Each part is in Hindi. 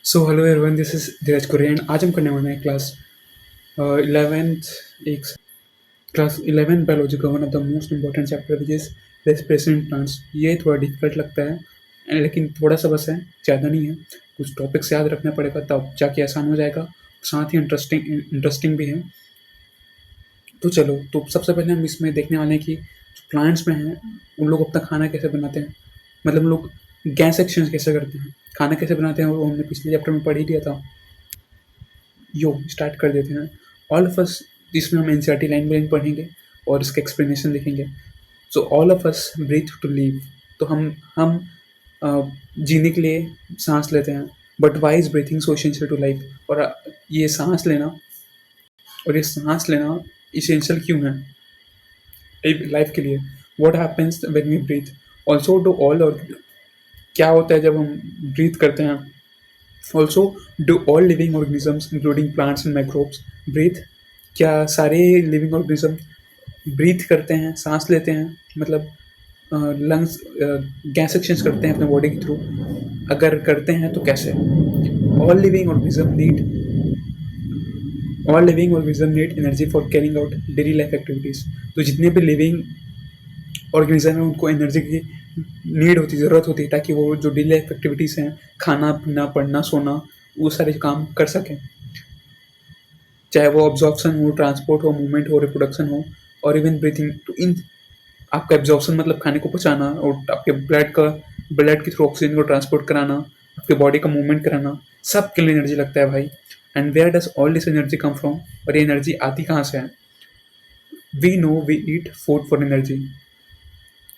So hello everyone, this is Dheeraj Kurian. आज हम करने वाले हैं क्लास 11th एक क्लास 11 बायोलॉजी का one of the most important chapter which is respiration plants. ये थोड़ा डिफिकल्ट लगता है लेकिन थोड़ा सा बस है, ज़्यादा नहीं है। कुछ टॉपिक्स याद रखना पड़ेगा तब जाके आसान हो जाएगा, साथ ही इंटरेस्टिंग इंटरेस्टिंग भी है। तो चलो, तो सबसे पहले हम इसमें देखने वाले हैं कि जो प्लांट्स में हैं उन लोग अपना खाना कैसे बनाते हैं, मतलब हम लोग गैस एक्सचेंज कैसे करते हैं, खाना कैसे बनाते हैं, वो हमने पिछले चैप्टर में पढ़ ही लिया था। यो स्टार्ट कर देते हैं। ऑल ऑफ अस, जिसमें हम एनसीईआरटी लाइन बाय लाइन पढ़ेंगे और इसका एक्सप्लेनेशन देखेंगे। So all of us breathe to live. तो हम जीने के लिए सांस लेते हैं। But why is breathing so essential to life? और ये सांस लेना और ये सांस लेना इसेंशियल क्यों है लाइफ के लिए? What happens when we breathe? Also do all, और क्या होता है जब हम ब्रीथ करते हैं? Also do all living organisms including plants and microbes breathe? क्या सारे लिविंग ऑर्गेनिज्म ब्रीथ करते हैं, सांस लेते हैं, मतलब लंग्स गैस एक्सचेंज करते हैं अपने बॉडी के थ्रू? अगर करते हैं तो कैसे? All living organism need all living organism need energy for carrying out daily life activities. तो जितने भी लिविंग ऑर्गेनिज्म है उनको एनर्जी की नीड होती, ज़रूरत होती है, ताकि वो जो डेली लाइफ एक्टिविटीज़ हैं, खाना पीना पढ़ना सोना, वो सारे काम कर सकें। चाहे वो ऑब्जॉर्प्शन हो, ट्रांसपोर्ट हो, मूवमेंट हो, रिप्रोडक्शन हो, और इवन ब्रीथिंग। तो इन आपका एब्जॉर्प्शन मतलब खाने को पचाना, और आपके ब्लड के थ्रू ऑक्सीजन को ट्रांसपोर्ट कराना, आपके बॉडी का मूवमेंट कराना, सब के लिए एनर्जी लगता है भाई। And where does all this energy come from? और ये एनर्जी आती कहाँ से है? We know we eat food for energy.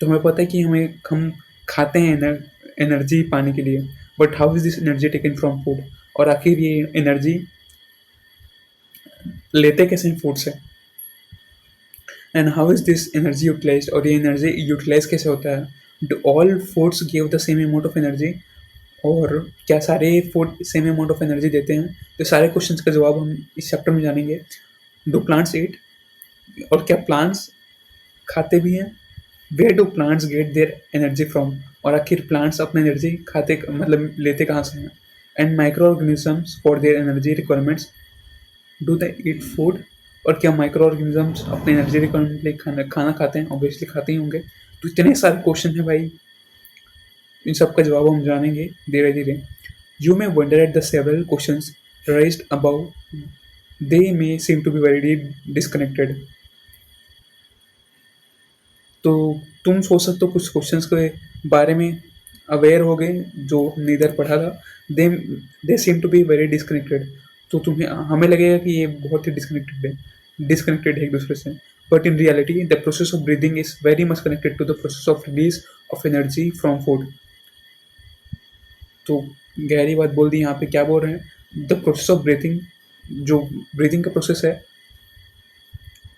तो हमें पता है कि हम खाते हैं एनर्जी पाने के लिए। But how is this energy taken from food? और आखिर ये एनर्जी लेते कैसे हैं फूड से? And how is this energy utilize? और ये एनर्जी यूटिलाइज कैसे होता है? Do all foods give the same amount of energy? और क्या सारे food same amount of energy देते हैं? तो सारे क्वेश्चंस का जवाब हम इस चैप्टर में जानेंगे। Do plants eat? और क्या प्लांट्स खाते भी हैं? Where do plants get their energy from? और आखिर प्लांट्स अपनी एनर्जी खाते मतलब लेते कहाँ से हैं? And micro organisms for their energy requirements, do they eat food? और क्या माइक्रो ऑर्गेनिजम्स अपने एनर्जी रिक्वायरमेंट के लिए खाना खाते हैं? ऑब्वियसली खाते ही होंगे। तो इतने सारे क्वेश्चन हैं भाई, इन सब का जवाब हम जानेंगे धीरे धीरे। You may wonder at the several questions raised above. They may seem to be very disconnected. तो तुम सोच सकते हो कुछ क्वेश्चंस के बारे में अवेयर हो गए जो हमने इधर पढ़ा था। They seem to be very disconnected. तो तुम्हें हमें लगेगा कि ये बहुत ही डिस्कनेक्टेड है एक दूसरे से। But in reality the process of breathing is very much connected to the process of release of energy from food. तो गहरी बात बोल दी यहाँ पे। क्या बोल रहे हैं? द प्रोसेस ऑफ ब्रीथिंग, जो ब्रीथिंग का प्रोसेस है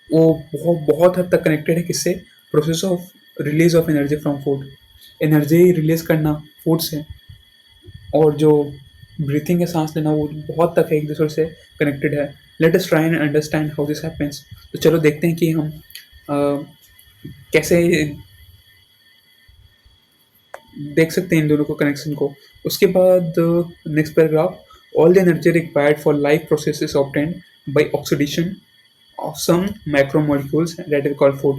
वो बहुत बहुत हद तक कनेक्टेड है किससे? Process of release of energy from food. Energy release करना फूड से, और जो ब्रीथिंग है, सांस लेना, वो बहुत तक है एक दूसरे से कनेक्टेड है। Let us try and understand how this happens. तो चलो देखते हैं कि हम कैसे देख सकते हैं इन दोनों को, कनेक्शन को। उसके बाद next paragraph, all the energy required for life process is obtained by oxidation of some macromolecules that we call food.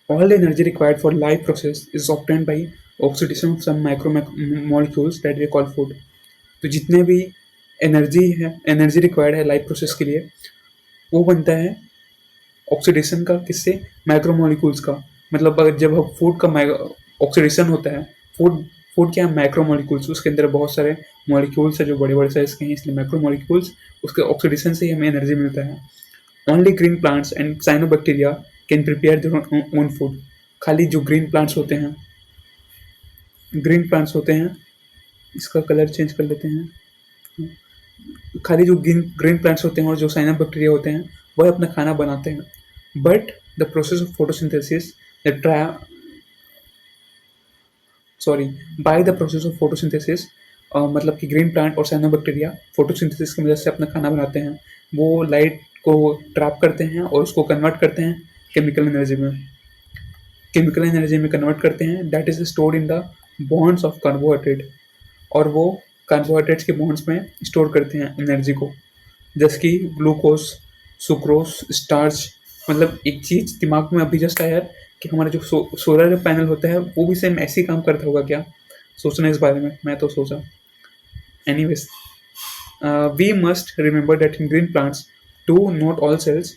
All the energy required for life process is obtained by oxidation of some macromolecules that we call food. तो जितने भी एनर्जी रिक्वायर्ड है लाइफ प्रोसेस के लिए, वो बनता है ऑक्सीडेशन का। किससे? मैक्रोमोलिक्यूल्स का। मतलब अगर जब फूड का ऑक्सीडेशन होता है, फूड फूड क्या है? मैक्रोमोलिक्यूल्स। उसके अंदर बहुत सारे मॉलिक्यूल्स है जो बड़े बड़े साइज के हैं, इसलिए मैक्रोमोलिक्यूल्स। उसके ऑक्सीडेशन से ही हमें एनर्जी मिलता है। Only green plants and cyanobacteria can prepare their own food. खाली जो ग्रीन प्लांट्स होते हैं, इसका कलर चेंज कर लेते हैं। खाली जो ग्रीन प्लांट्स होते हैं और जो साइनोबैक्टीरिया होते हैं वह अपना खाना बनाते हैं। But the process of photosynthesis by the process of photosynthesis, मतलब कि ग्रीन प्लांट और साइनोबैक्टीरिया फोटोसिंथेसिस की मदद से अपना खाना बनाते हैं। वो लाइट को ट्रैप करते हैं और उसको कन्वर्ट करते हैं केमिकल एनर्जी में कन्वर्ट करते हैं। That is stored in the bonds of carbohydrate. और वो कार्बोहाइड्रेट्स के बॉन्ड्स में स्टोर करते हैं एनर्जी को, जैसे कि ग्लूकोज, सुक्रोज, स्टार्च। मतलब एक चीज़ दिमाग में अभी जस्ट आया यार कि हमारा जो सोलर पैनल होता है वो भी सेम ऐसे ही काम करता होगा क्या? सोचना इस बारे में, मैं तो सोचा। Anyways, we must remember that in green plants too not all cells,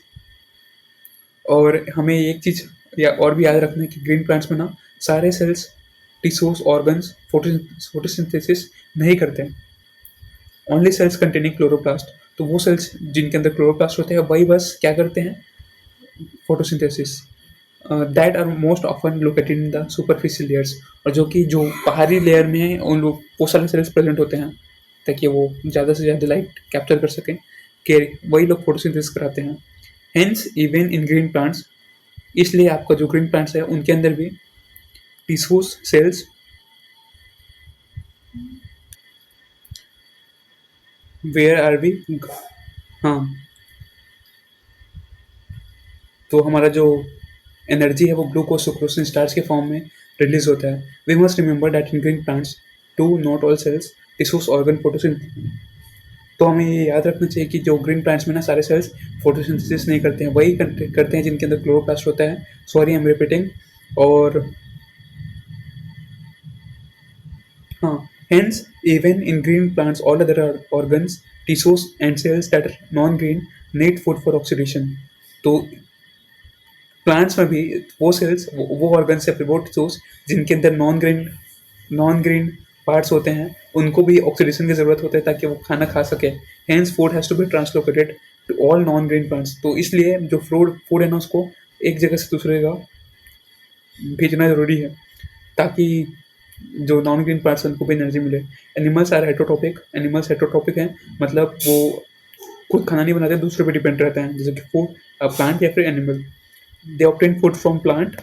और हमें एक चीज़ या और भी याद रखना है कि ग्रीन प्लांट्स में ना सारे सेल्स, टिश्यूज, ऑर्गन्स फोटोसिंथेसिस नहीं करते हैं। ओनली सेल्स कंटेनिंग क्लोरोप्लास्ट, तो वो सेल्स जिनके अंदर क्लोरोप्लास्ट होते हैं वही बस क्या करते हैं, photosynthesis. That are most often located in the superficial layers, और जो कि जो बाहरी लेयर में है उन लोग वो सारे सेल्स प्रेजेंट होते हैं ताकि वो ज़्यादा से ज़्यादा लाइट कैप्चर कर सकें, कि वही लोग फोटोसिंथेसिस कराते हैं। Hence even in green plants, इसलिए आपका जो ग्रीन प्लांट्स है उनके अंदर भी tissues, cells, where are we, हाँ, तो हमारा जो एनर्जी है वो ग्लूकोज, सुक्रोज, स्टार्च के फॉर्म में रिलीज होता है। We must remember that in green plants too not all cells, tissues, organ photosynth, तो हमें ये याद रखना चाहिए कि जो ग्रीन प्लांट्स में ना सारे सेल्स फोटोसिंथेसिस नहीं करते हैं, वही करते हैं जिनके अंदर क्लोरोप्लास्ट होता है। Sorry, I am repeating. और हाँ, hence even in green plants all other organs, tissues and cells that are non-green need food for oxidation। तो प्लांट्स में भी वो सेल्स, वो ऑर्गन्स या फिर वो टिश्यूज जिनके अंदर नॉन ग्रीन पार्ट्स होते हैं, उनको भी ऑक्सीडेशन की जरूरत होता है ताकि वो खाना खा सके। Hence food has to be translocated to all non green plants, तो इसलिए जो फूड है ना उसको एक जगह से दूसरी जगह भेजना ज़रूरी है ताकि जो नॉन ग्रीन प्लांट्स हैं उनको भी एनर्जी मिले। एनिमल्स आर हेटरोटॉपिक, एनिमल्स हेटरोटॉपिक हैं, मतलब वो खुद खाना नहीं बनाते, दूसरे पे डिपेंड रहते हैं, जैसे कि फूड, प्लांट या फिर animal. They obtain food from plant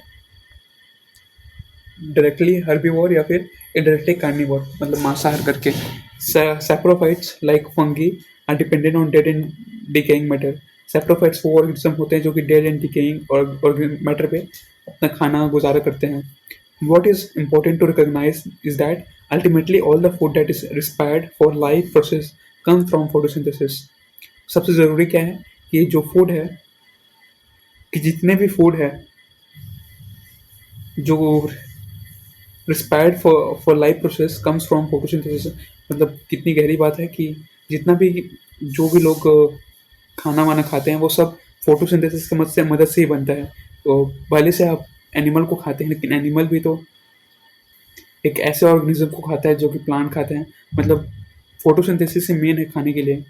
directly herbivore या फिर इनडायरेक्टली कार्निवोर, मतलब मांसाहार करके। Saprophytes like fungi are dependent on dead and decaying matter. Saprophytes वो ऑर्गेनिज्म होते हैं जो कि डेड एंड डिकेइंग और मैटर पे अपना खाना गुजारा करते हैं। What is important to recognize is that ultimately all the food that is required for life process come from photosynthesis। सबसे ज़रूरी क्या है कि जो फूड है, कि जितने भी फूड है जो respired for life process comes from photosynthesis. मतलब कितनी गहरी बात है कि जितना भी जो भी लोग खाना वाना खाते हैं वो सब फोटोसिंथेसिस की मदद से ही बनता है। तो पहले से आप एनिमल को खाते हैं, लेकिन एनिमल भी तो एक ऐसे ऑर्गेनिज्म को खाता है जो कि प्लांट खाते हैं, मतलब फोटोसिंथेसिस से मेन है खाने के लिए।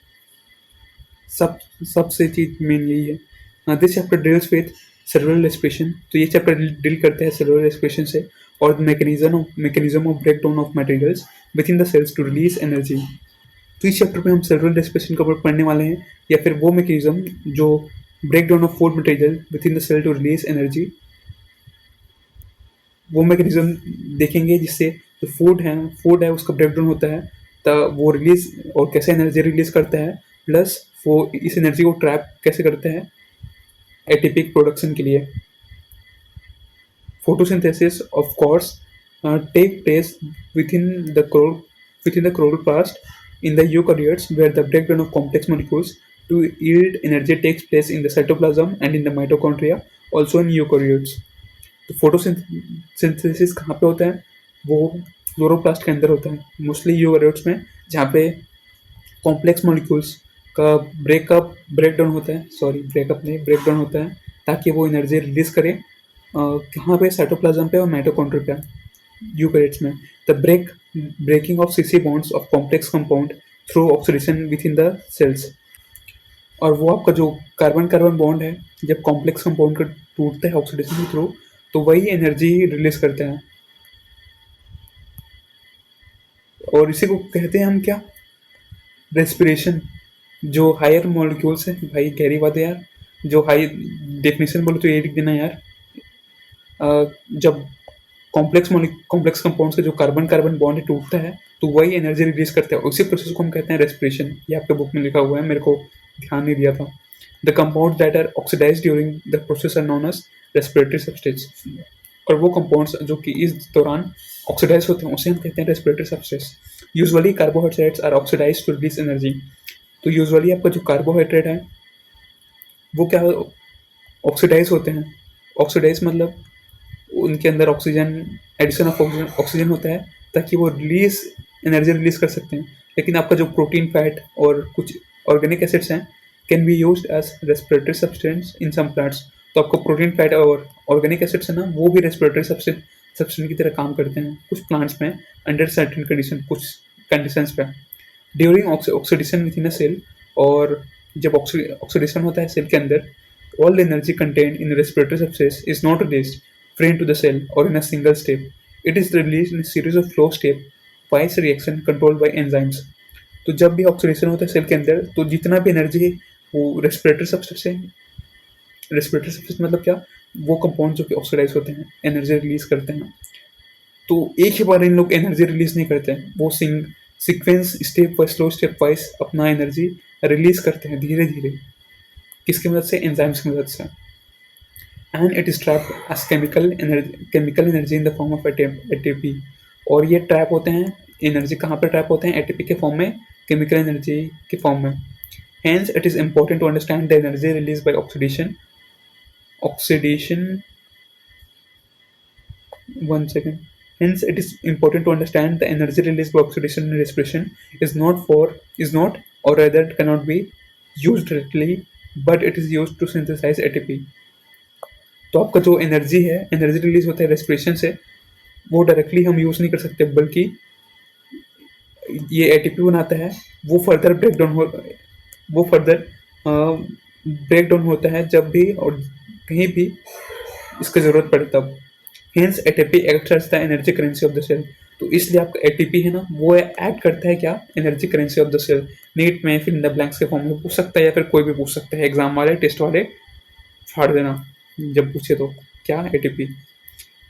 सब सबसे चीज़ मेन यही है। This chapter deals with cellular respiration, तो ये चैप्टर डील करते हैं सेलुलर रेस्पिरेशन से और mechanism of break down of materials within the cells to release energy. तो इस चैप्टर में हम सेलुलर रेस्पिरेशन का पढ़ने वाले हैं, या फिर वो मैकेनिज्म जो break down of food material within the cell to release energy, वो मैकेनिज्म देखेंगे जिससे जो फूड है उसका ब्रेक डाउन होता है, तब वो रिलीज और कैसे एनर्जी रिलीज करता है, प्लस वो इस एनर्जी को ट्रैप कैसे करते हैं एटीपी प्रोडक्शन के लिए। Photosynthesis, of course, take place within the chloroplast in the eukaryotes, where the breakdown of complex molecules to yield energy takes place in the cytoplasm and in the mitochondria, also in eukaryotes। तो फोटोसिंथेसिस कहाँ पे होता है, वो क्लोरोप्लास्ट के अंदर होता है, मोस्टली यूकैरियोट्स में, जहाँ पे कॉम्प्लेक्स मॉलिक्यूल्स का ब्रेकडाउन होता है, ब्रेकडाउन होता है ताकि वो एनर्जी रिलीज करे। कहाँ पे, साइटोप्लाज्म पे और माइटोकॉन्ड्रिया पे, यूकैरियोट्स में। The breaking of C C bonds of complex compound through oxidation within the cells, और वो आपका जो कार्बन कार्बन बॉन्ड है जब कॉम्प्लेक्स कंपाउंड का टूटता है ऑक्सीडेशन के थ्रू, तो वही एनर्जी रिलीज करते हैं। और इसी को कहते हैं हम क्या, रेस्पिरेशन। जो हायर मॉलिक्यूल्स है, भाई गहरी बात है यार, जो हाई डेफिनेशन बोलो तो ये लिख देना यार। जब कॉम्प्लेक्स कंपाउंड्स का जो कार्बन कार्बन बॉन्ड टूटता है तो वही एनर्जी रिलीज करता है, उसी प्रोसेस को हम कहते हैं रेस्पिरेशन। ये आपके बुक में लिखा हुआ है, मेरे को ध्यान नहीं दिया था। The compounds that are oxidised during the process are known as respiratory substance. और वो कंपाउंड्स जो कि इस दौरान ऑक्सीडाइज होते हैं उसे हम कहते हैं respiratory substance. Usually carbohydrates are oxidise to release energy. तो यूजुअली आपका जो कार्बोहाइड्रेट है वो क्या ऑक्सीडाइज होते हैं। ऑक्सीडाइज मतलब उनके अंदर oxygen, addition of oxygen oxygen होता है ताकि वो रिलीज एनर्जी रिलीज कर सकते हैं। लेकिन आपका जो प्रोटीन, फैट और कुछ ऑर्गेनिक एसिड्स हैं can be used as respiratory substance in some plants. तो आपको प्रोटीन, फैट और ऑर्गेनिक एसिड्स है ना, वो भी रेस्पिरेटरी सब्सटेंस की तरह काम करते हैं कुछ प्लांट्स में, अंडर सर्टेन कंडीशन, कुछ कंडीशंस पे। During oxidation within a cell, और जब ऑक्सीडेशन होता है सेल के अंदर, all the energy contained in the respiratory substance is not released free into the cell or in a single step. It is released in a series of flow step wise reaction controlled by enzymes. तो जब भी ऑक्सीडेशन होता है सेल के अंदर तो जितना भी एनर्जी है वो रेस्पिरेटरी सब्सटेंस है। रेस्पिरेटरी सब्सटेंस मतलब क्या, वो कंपाउंड जो कि ऑक्सीडाइज होते हैं एनर्जी रिलीज करते हैं। तो एक ही बार इन लोग एनर्जी रिलीज नहीं करते हैं, वो sequence step wise, slow step wise अपना एनर्जी रिलीज करते हैं धीरे धीरे। किसकी मदद से? एंजाइम्स की मदद से। And it is trap as chemical energy in the form of ATP. और ये ट्रैप होते हैं, एनर्जी कहाँ पर ट्रैप होते हैं? एटीपी के फॉर्म में, केमिकल एनर्जी के फॉर्म में। Hence it is important to understand the energy release by oxidation one second. Hence, it is important to understand the energy released by oxidation and respiration is not or rather cannot be used directly, but it is used to synthesize ATP. तो आपका जो एनर्जी है, एनर्जी रिलीज होता है रेस्पिरेशन से, वो डायरेक्टली हम यूज़ नहीं कर सकते, बल्कि ये एटीपी बनाता है, वो फर्दर ब्रेक डाउन होता है जब भी और कहीं भी इसकी ज़रूरत पड़े तब। Hence ATP acts as the energy currency of the cell. तो इसलिए आपका एटीपी है ना, वो एक्ट करता है क्या? Energy currency of the cell. NEET में फिर इन द ब्लैंक्स के फॉर्म में पूछ सकता है, या फिर कोई भी पूछ सकता है, एग्जाम वाले, टेस्ट वाले फाड़ देना जब पूछे तो। क्या? ATP.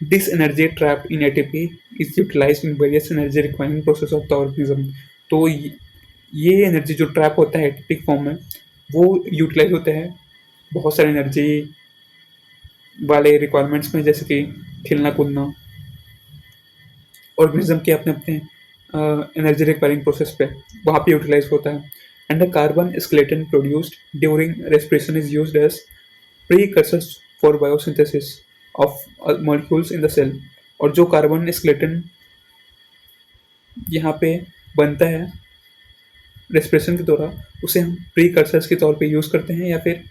This energy trap in ATP is utilize in various energy requiring process of the organism. तो ये एनर्जी जो ट्रैप होता है एटीपी फॉर्म में, वो यूटिलाइज होता है बहुत सारी एनर्जी वाले रिक्वायरमेंट्स में, जैसे कि खेलना कूदना, ऑर्गेनिज्म के अपने अपने एनर्जी रिक्वायरिंग प्रोसेस पे वहाँ पे यूटिलाइज होता है। And the carbon skeleton produced during respiration is used as precursors for biosynthesis of molecules in the cell. और जो कार्बन स्केलेटन यहाँ पे बनता है रेस्पिरेशन के दौरान, उसे हम प्रीकर्सर्स के तौर पे यूज़ करते हैं, या फिर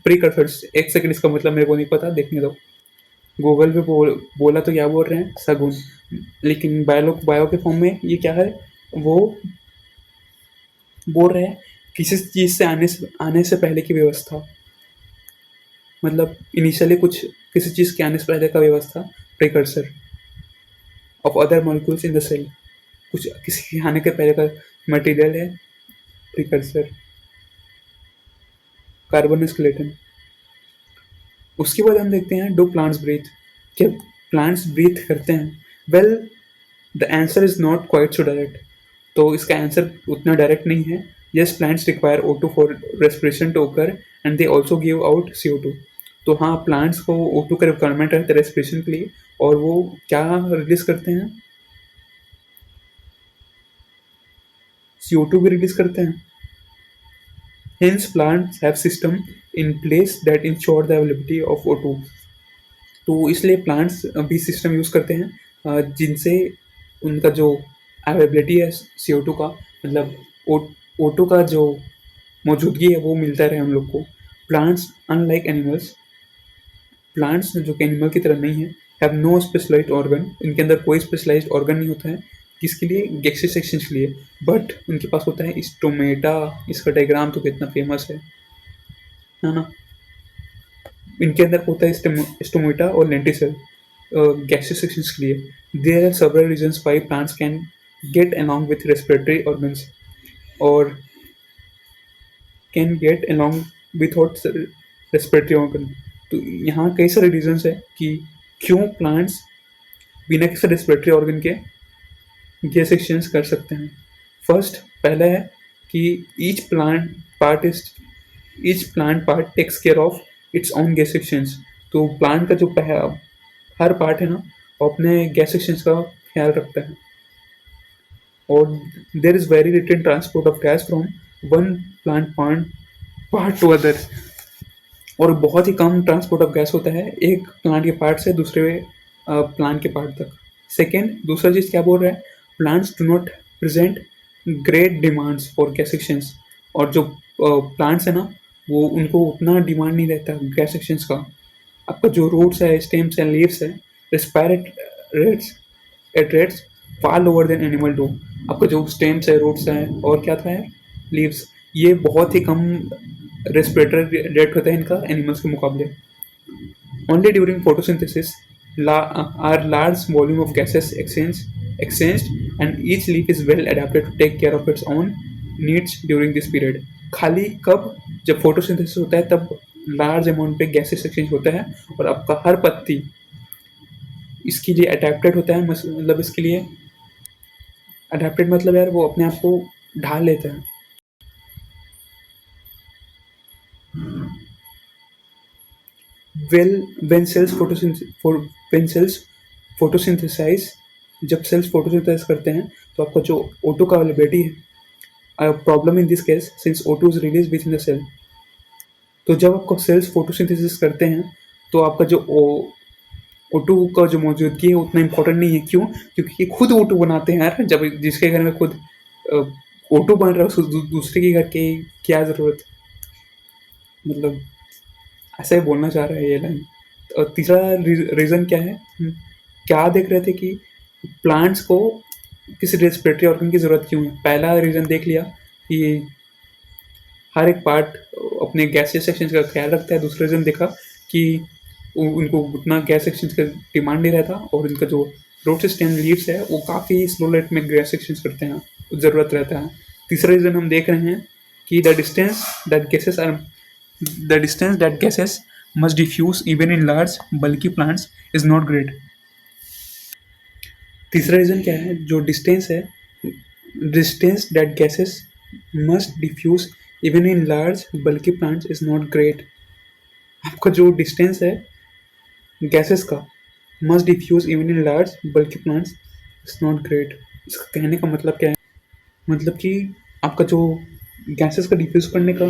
प्रीकर्सर्स, एक सेकंड इसका मतलब मेरे को नहीं पता, देखने दो। गूगल पे बोला तो क्या बोल रहे हैं? सगुन। लेकिन बायो के फॉर्म में ये क्या है? वो बोल रहे हैं किसी चीज़ से आने से पहले की व्यवस्था, मतलब इनिशियली कुछ किसी चीज़ के आने से पहले का व्यवस्था, precursor of other molecules in the cell. कुछ किसी के आने के पहले का मटेरियल है प्रीकर्सर, कार्बन स्केलेटन। उसके बाद हम देखते हैं, डू प्लांट्स ब्रीथ? क्या प्लांट्स ब्रीथ करते हैं? Well, the answer is not quite so direct. तो इसका आंसर उतना डायरेक्ट नहीं है। Yes, plants require O2 for respiration to occur and they also give out CO2। तो हाँ, प्लांट्स को O2 का रिक्वायरमेंट रहता है रेस्पिरेशन के लिए, और वो क्या रिलीज करते हैं? CO2 भी रिलीज करते हैं। Hence, plants have system in place that ensure the availability of O2। तो इसलिए प्लांट्स भी सिस्टम यूज़ करते हैं जिनसे उनका जो अवेलेबिलिटी है CO2 का, मतलब O2 का जो मौजूदगी है वो मिलता रहे हम लोग को। प्लांट्स अनलाइक एनिमल्स, प्लांट्स जो कि एनिमल की तरह नहीं है, हैव नो स्पेशलाइज्ड ऑर्गन। इनके अंदर कोई स्पेशलाइज्ड ऑर्गन नहीं होता है। किसके लिए? गैसियस सेक्शंस के लिए। बट उनके पास होता है स्टोमेटा। इसका डायग्राम तो कितना फेमस है ना। इनके अंदर होता है स्टोमेटा और लेंटिसेल गैसियस सेक्शंस के लिए। There are several reasons why plants can get along with respiratory organs और can get along without respiratory organ. तो यहाँ कई सारे रीजंस है कि क्यों प्लांट्स बिना किसी रेस्पिरेटरी ऑर्गन के गैस एक्सचेंज कर सकते हैं। फर्स्ट, पहला है कि each plant part takes care of its own gas exchange. तो प्लांट का जो हर पार्ट है ना वो अपने गैस एक्सचेंज का ख्याल रखता है। और there is very little transport of gas from one plant part two other. और बहुत ही कम ट्रांसपोर्ट ऑफ गैस होता है एक प्लांट के पार्ट से दूसरे प्लांट के पार्ट तक। सेकेंड, दूसरा चीज़ क्या बोल रहा है, plants do not present great demands for gas exchange. और जो प्लांट्स है ना वो उनको उतना डिमांड नहीं रहता गैस एक्सचेंज का। आपका जो रूट्स है, स्टेम्स है, लीव्स है, respirate rates at rates far lower than animal do. आपका जो स्टेम्स है, रूट्स हैं और क्या था है लीव्स, ये बहुत ही कम रेस्पिरेटरी रेट होता है इनका एनिमल्स के मुकाबले। Only during photosynthesis are large volume of gases exchanged and each leaf is well adapted to take care of its own needs during this period। खाली कब, जब फोटोसिंथेसिस होता है तब लार्ज अमाउंट पे गैसेस एक्सचेंज होता है और आपका हर पत्ती इसके लिए अडेप्टेड होता है। मतलब इसके लिए अडेप्टेड मतलब यार वो अपने आप को ढाल लेता है। वेल व्हेन सेल्स फोटोसिंथेसाइज, जब सेल्स फोटोसिंथेसाइज करते हैं तो आपका जो O2 का अवेलेबिलिटी है, problem in this case since O2 is release within the cell. तो जब आपको सेल्स फोटोसिंथेसिस करते हैं तो आपका जो O2 का जो मौजूदगी है उतना इम्पोर्टेंट नहीं है। क्यों? क्योंकि ये खुद O2 बनाते हैं यार। जब जिसके घर में खुद O2 बन रहा है उसको दूसरे के घर के क्या ज़रूरत। मतलब ऐसा ही बोलना चाह रहा है ये लाइन। और तीसरा रीज़न क्या है, क्या देख रहे थे कि प्लांट्स को किसी रेस्पिरेटरी ऑर्गन की ज़रूरत क्यों है। पहला रीज़न देख लिया कि हर एक पार्ट अपने गैसेस एक्सचेंज का ख्याल रखता है। दूसरा रीज़न देखा कि उनको उतना गैस एक्सचेंज का डिमांड नहीं रहता और इनका जो रूट स्टेम लीव्स है वो काफ़ी स्लो रेट में गैस एक्सचेंज करते हैं, ज़रूरत रहता है। तीसरा रीज़न हम देख रहे हैं कि the distance that gases must diffuse even in large bulky plants is not great। तीसरा रीज़न क्या है, जो डिस्टेंस है, distance that gases must diffuse even in large bulky plants is not great. आपका जो डिस्टेंस है गैसेस का, must diffuse even in large bulky plants is not great. इसका कहने का मतलब क्या है, मतलब कि आपका जो गैसेस का डिफ्यूज करने का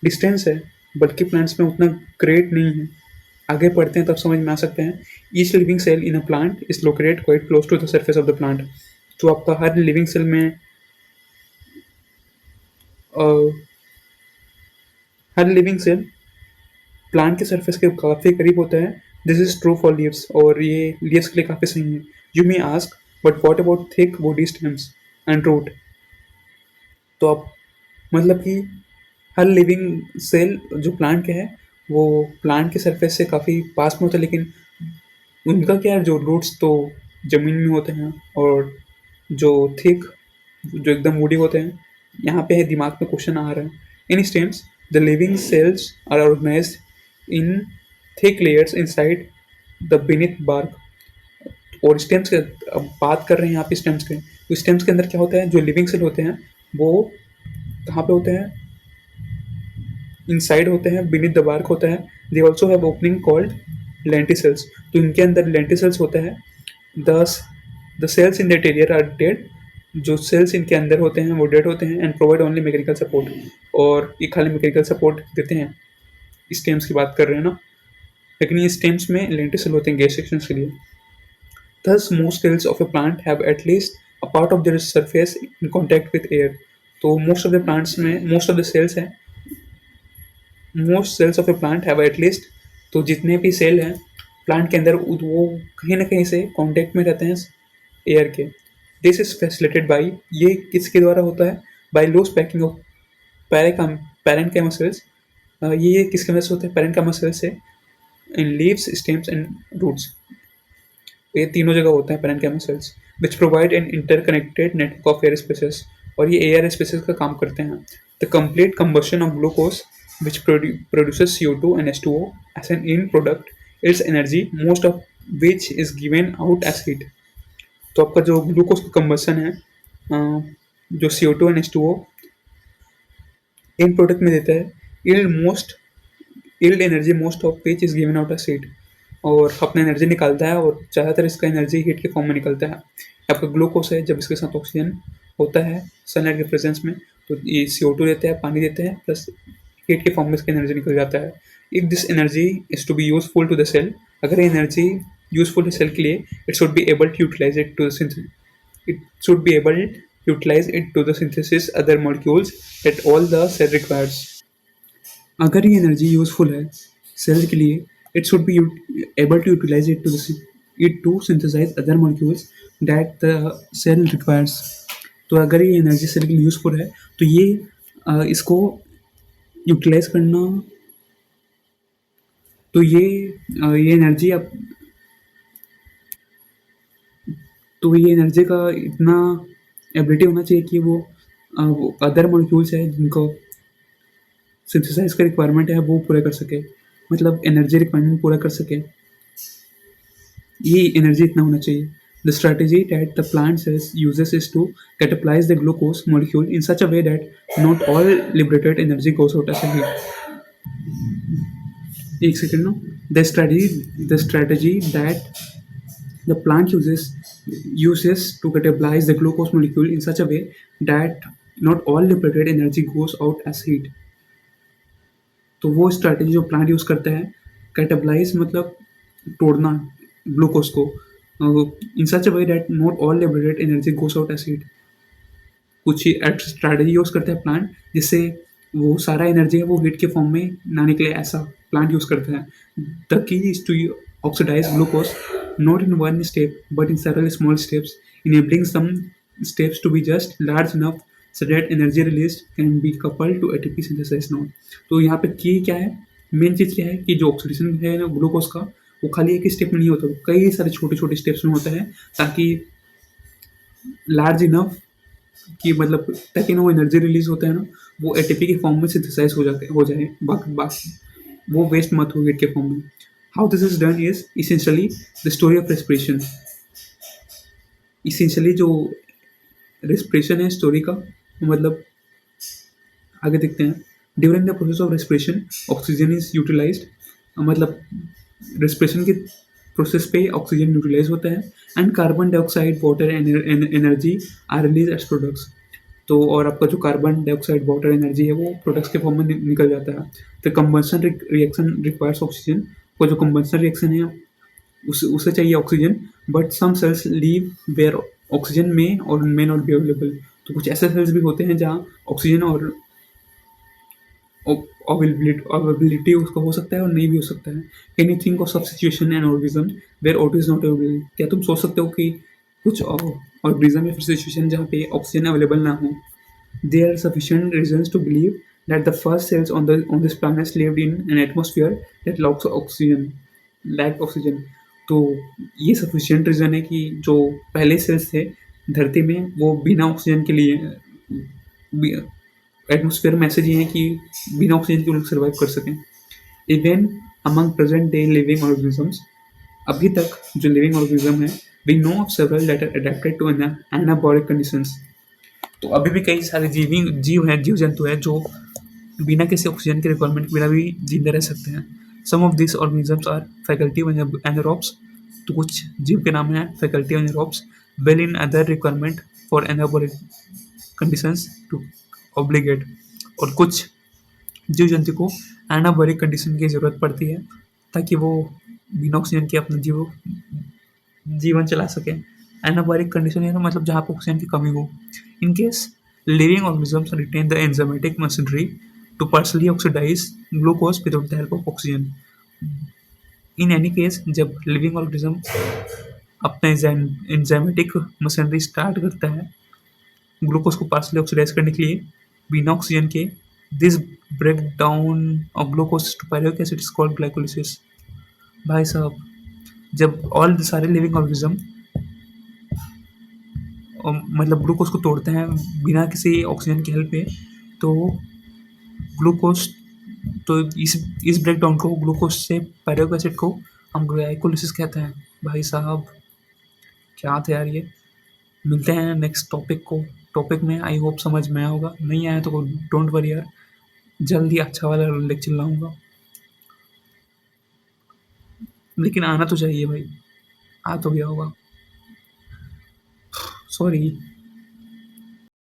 डिस्टेंस है बल्कि प्लांट्स में उतना ग्रेट नहीं है। आगे पढ़ते हैं तब समझ में आ सकते हैं। Each living cell in a plant is located quite close to the surface of the plant. तो आपका हर लिविंग सेल में हर लिविंग सेल प्लांट के सरफेस के काफ़ी करीब होता है। This is true for leaves, और ये लीव्स के लिए काफ़ी सही है। You may ask but what about thick body stems and root. तो आप मतलब कि हर लिविंग सेल जो प्लांट के है वो प्लांट के सरफेस से काफ़ी पास में होता है, लेकिन उनका क्या है, जो रूट्स तो ज़मीन में होते हैं और जो थिक, जो एकदम वुडी होते हैं। यहाँ पे दिमाग में क्वेश्चन आ रहा है। In stems the living cells are organised in thick layers inside the beneath bark. और स्टेम्स के अब बात कर रहे हैं यहाँ पे स्टेम्स के, तो स्टेम्स के अंदर क्या होता है, जो लिविंग सेल होते हैं वो कहाँ पे होते हैं, इनसाइड होते हैं, बीनीथ द बार्क होता है। They also have opening called lenticels. तो इनके अंदर लेंटिसल्स होता है। The cells in that area are dead. जो सेल्स इनके अंदर होते हैं वो डेड होते हैं and provide only mechanical support. और ये खाली मैकेनिकल सपोर्ट देते हैं। स्टेम्स की बात कर रहे हैं ना, लेकिन ये स्टेम्स में लेंटिसल होते हैं गैस सेक्शंस के लिए। Thus most cells of a plant have at least a part of their surface in contact with air। तो most of the plants में most of the cells हैं, most cells of a plant have at least, तो जितने भी सेल हैं प्लांट के अंदर वो कहीं ना कहीं से कांटेक्ट में रहते हैं एयर के। दिस इज फैसिलिटेटेड बाई, ये किसके द्वारा होता है, by loose packing of parenchyma cells. ये किसके वजह से होता है, पैरेन्काइमा सेल्स से in leaves, stems and roots. ये तीनों जगह होता है parenchyma cells, which provide an interconnected network of air spaces. और ये एयर स्पेसेस का काम करते हैं। The complete combustion of glucose which produces CO2 and H2O as an end product, its energy most of which is given out as heat। तो आपका जो ग्लूकोज का कंबशन है, जो CO2 and H2O and product में देता है, yield energy most of which is given out as heat. और अपना एनर्जी निकालता है और ज़्यादातर इसका एनर्जी हीट के फॉर्म में निकलता है। आपका ग्लूकोज है, जब इसके साथ ऑक्सीजन होता है सनलाइट के प्रेजेंस में, तो ये CO2 देते हैं, पानी देते हैं, प्लस हीट के फॉर्म में इसका एनर्जी निकल जाता है। If this energy is to be useful to the cell, अगर ये एनर्जी यूजफुल है सेल के लिए, it should be able to utilise it to it should be able to utilize it to the synthesis other molecules that all the cell requires. अगर ये एनर्जी यूजफुल है सेल के लिए, it should be able to utilise it to synthesise other molecules that the cell requires. तो अगर ये एनर्जी सेल के लिए यूजफुल है तो ये इसको यूटिलाइज करना, तो ये एनर्जी अब, तो ये एनर्जी का इतना एबिलिटी होना चाहिए कि वो अदर मॉलिक्यूल्स है जिनको सिंथेसाइज का रिक्वायरमेंट है वो पूरा कर सके, मतलब एनर्जी रिक्वायरमेंट पूरा कर सके। ये एनर्जी इतना होना चाहिए। The strategy that the plant cells uses is to catalyse the glucose molecule in such a way that not all liberated energy goes out as a heat। एक सेकेंड ना। The strategy that the plant uses to catabolize the glucose molecule in such a way that not all liberated energy goes out as heat। तो वो स्ट्रैटेजी जो प्लांट यूज़ करता है, कैटाबलाइज मतलब तोड़ना ग्लूकोज को, in such a way that not all liberated energy goes out as heat. कुछ ही स्ट्रैटेजी यूज़ करता है प्लांट जिससे वो सारा एनर्जी है वो हीट के फॉर्म में ना निकले, ऐसा प्लांट यूज़ करता है। The key is to oxidise glucose not in one step but in several small steps, enabling some steps to be just large enough so that energy released can be coupled to ATP synthesis now। तो यहाँ पे की क्या है, मेन चीज़ क्या है कि जो ऑक्सीडेशन है ना ग्लूकोज का, वो खाली एक ही स्टेप में नहीं होता, कई सारे छोटे छोटे स्टेप्स में होता है, ताकि लार्ज इनफ कि मतलब ताकि ना वो एनर्जी रिलीज होता है ना वो ATP के फॉर्म में सिंथेसाइज हो जाए, बाकी वो वेस्ट मत हो हीट के फॉर्म में। How this is done is essentially the story of respiration। essentially जो respiration है स्टोरी का, मतलब आगे देखते हैं। During the process of respiration oxygen is utilised, मतलब रेस्पिरेशन के प्रोसेस पे ऑक्सीजन यूटिलाइज होता है, and carbon dioxide water energy are release as products. तो और आपका जो कार्बन डाइऑक्साइड वाटर एनर्जी है वो प्रोडक्ट्स के फॉर्म में निकल जाता है। The combustion reaction requires oxygen, और जो कंबंशन रिएक्शन है उसे चाहिए oxygen, but some cells live where oxygen may or may not be available. तो कुछ ऐसे सेल्स भी होते हैं जहाँ ऑक्सीजन और अवेलेबिलिटी उसका हो सकता है और नहीं भी हो सकता है। Can you think of such situation and organism where O2 is not available. क्या तुम सोच सकते हो कि कुछ ऑर्गेनिज्म या फिर सिचुएशन जहाँ पे ऑक्सीजन अवेलेबल ना हो। There are sufficient reasons to believe that the first cells on this planet lived in an atmosphere that lacks oxygen। तो ये सफिशिएंट रीज़न है कि जो पहले सेल्स थे धरती में वो बिना ऑक्सीजन के लिए, एटमोसफियर में ऐसे जी हैं कि बिना ऑक्सीजन के लोग सर्वाइव कर सकें। Even among present day living organisms, अभी तक जो लिविंग ऑर्गेनिज्म है, we know of several that are adapted to anaerobic conditions. तो अभी भी कई सारे जीव जंतु हैं जो बिना किसी ऑक्सीजन के रिक्वायरमेंट के बिना भी जिंदा रह सकते हैं। Some of this organisms are faculty anaerobes, तो कुछ जीव के नाम हैं faculty anaerobes, well in other requirement for anaerobic conditions to obligate. और कुछ जीव जंतु को एनाबॉरिक कंडीशन की ज़रूरत पड़ती है ताकि वो बिना ऑक्सीजन के अपना जीवन चला सके। एनाबॉरिक कंडीशन है मतलब जहाँ पर ऑक्सीजन की कमी हो। In case living organisms retain the enzymatic machinery to partially oxidize glucose without the help of oxygen। In any case, जब लिविंग ऑर्गेनिज्म अपना एंजाइमेटिक मशीनरी स्टार्ट करता है ग्लूकोज को पार्सली ऑक्सीडाइज करने के लिए बिना ऑक्सीजन के, this break down of glucose to pyruvic acid is called glycolysis. भाई साहब, जब ऑल सारे लिविंग ऑर्गेनिज्म मतलब ग्लूकोज को तोड़ते हैं बिना किसी ऑक्सीजन की हेल्प पे, तो ग्लूकोज, तो इस ब्रेकडाउन को ग्लूकोज से पायरुविक एसिड को हम ग्लाइकोलिसिस कहते हैं। भाई साहब क्या था यार ये। मिलते हैं नेक्स्ट टॉपिक में। आई होप समझ में आया होगा, नहीं आया तो डोंट वरी यार, जल्दी अच्छा वाला लेक्चर लाऊंगा। लेकिन आना तो चाहिए भाई। आ तो गया होगा। सॉरी।